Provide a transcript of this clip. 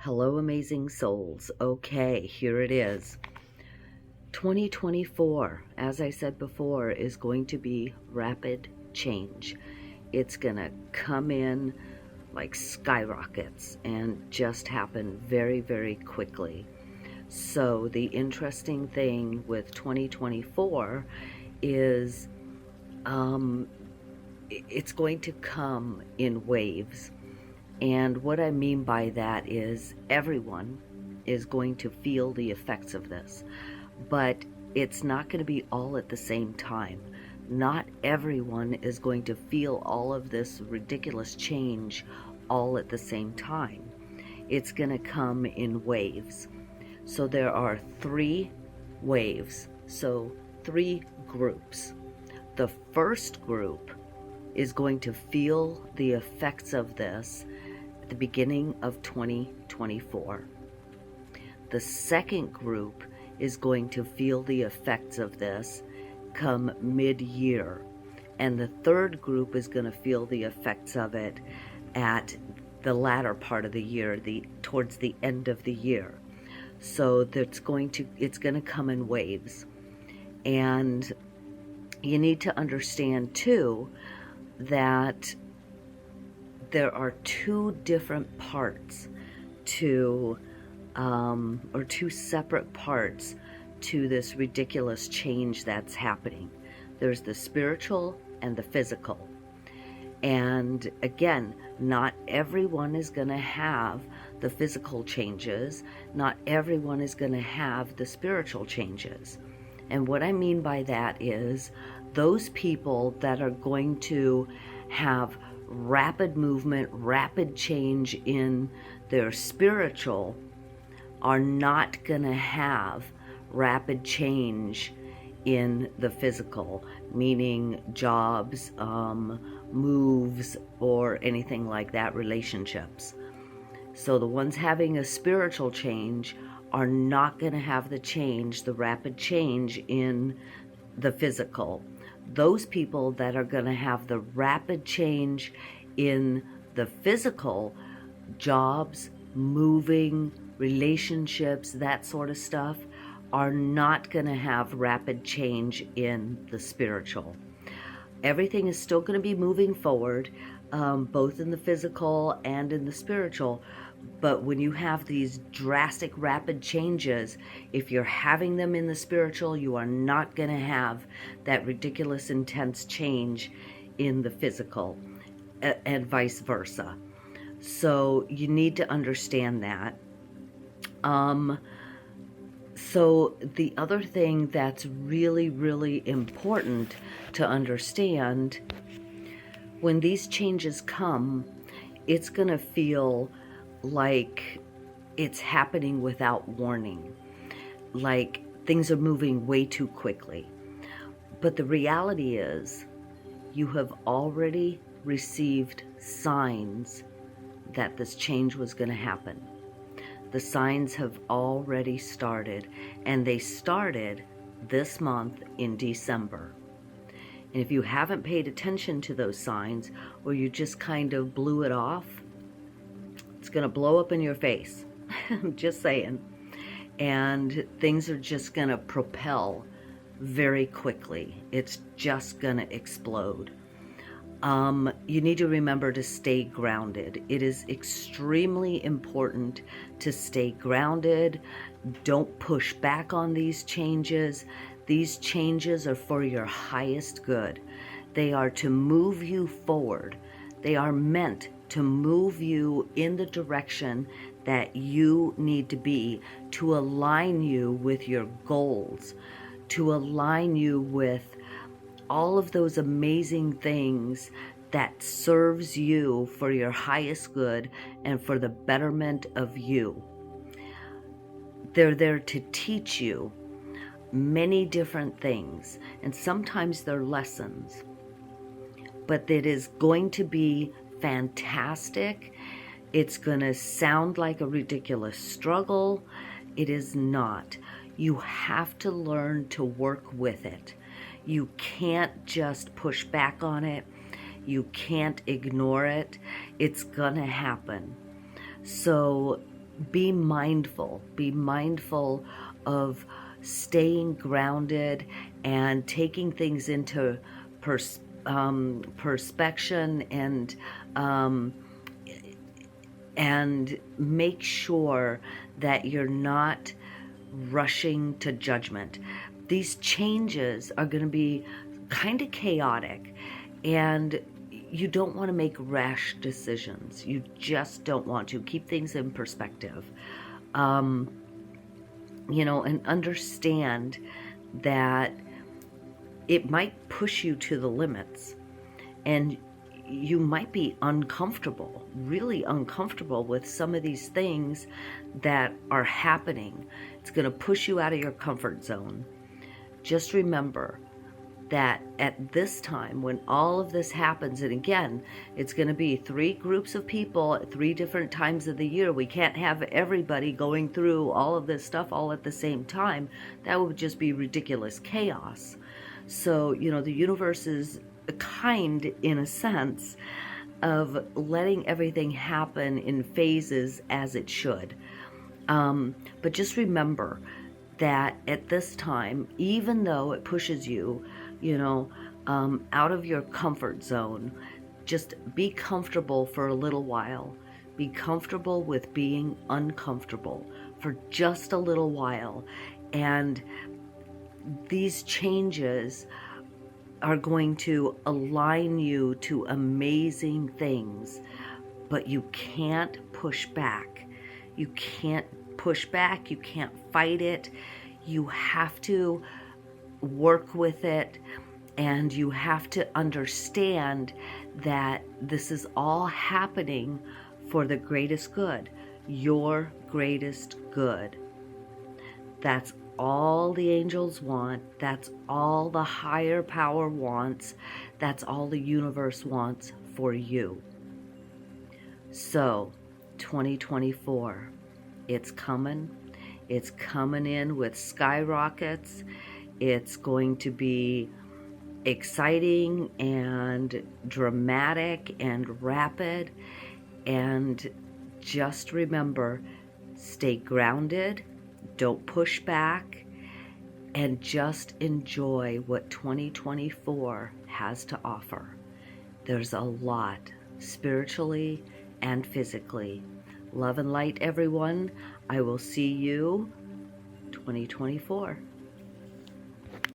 Hello, amazing souls. Okay, here it is. 2024, as I said before, is going to be rapid change. It's going to come in like skyrockets and just happen very, very quickly. So the interesting thing with 2024 is it's going to come in waves. And what I mean by that is everyone is going to feel the effects of this, but it's not going to be all at the same time. Not everyone is going to feel all of this ridiculous change all at the same time. It's going to come in waves. So there are 3 waves, so 3 groups. The first group is going to feel the effects of this at the beginning of 2024. The second group is going to feel the effects of this come mid-year. And the third group is going to feel the effects of it at the latter part of the year, towards the end of the year. So it's going to come in waves. And you need to understand too that there are 2 different parts to or 2 separate parts to this ridiculous change that's happening. There's the spiritual and the physical. And again, not everyone is going to have the physical changes. Not everyone is going to have the spiritual changes. And what I mean by that is those people that are going to have rapid movement, rapid change in their spiritual are not going to have rapid change in the physical, meaning jobs, moves, or anything like that, relationships. So the ones having a spiritual change are not going to have the rapid change in the physical. Those people that are going to have the rapid change in the physical, jobs, moving, relationships, that sort of stuff, are not going to have rapid change in the spiritual. Everything is still going to be moving forward, both in the physical and in the spiritual. But when you have these drastic, rapid changes, if you're having them in the spiritual, you are not going to have that ridiculous, intense change in the physical, and vice versa. So you need to understand that. So the other thing that's really, really important to understand, when these changes come, it's going to feel like it's happening without warning, like things are moving way too quickly. But the reality is, you have already received signs that this change was going to happen. The signs have already started, and they started this month in December. And if you haven't paid attention to those signs, or you just kind of blew it off, it's going to blow up in your face. I'm just saying. And things are just going to propel very quickly. It's just going to explode. You need to remember to stay grounded. It is extremely important to stay grounded. Don't push back on these changes. These changes are for your highest good. They are to move you forward. They are meant to move you in the direction that you need to be, to align you with your goals, to align you with all of those amazing things that serves you for your highest good and for the betterment of you. They're there to teach you many different things, and sometimes they're lessons, but it is going to be fantastic. It's going to sound like a ridiculous struggle. It is not. You have to learn to work with it. You can't just push back on it. You can't ignore it. It's gonna happen. So be mindful. Be mindful of staying grounded and taking things into perspection, um, and make sure that you're not rushing to judgment. These changes are going to be kind of chaotic, and you don't want to make rash decisions. You just don't want to. Keep things in perspective. And understand that it might push you to the limits, and you might be uncomfortable, really uncomfortable with some of these things that are happening. It's going to push you out of your comfort zone. Just remember that at this time, when all of this happens, and again, it's going to be 3 groups of people at 3 different times of the year. We can't have everybody going through all of this stuff all at the same time. That would just be ridiculous chaos. So, the universe is kind, in a sense, of letting everything happen in phases as it should. But just remember that at this time, even though it pushes you, out of your comfort zone, just be comfortable for a little while. Be comfortable with being uncomfortable for just a little while. And these changes are going to align you to amazing things, but you can't push back. You can't push back. You can't fight it. You have to work with it, and you have to understand that this is all happening for the greatest good, your greatest good. That's all the angels want. That's all the higher power wants. That's all the universe wants for you. So, 2024, it's coming. It's coming in with skyrockets. It's going to be exciting and dramatic and rapid. And just remember, stay grounded, don't push back, and just enjoy what 2024 has to offer. There's a lot, spiritually and physically. Love and light, everyone. I will see you 2024.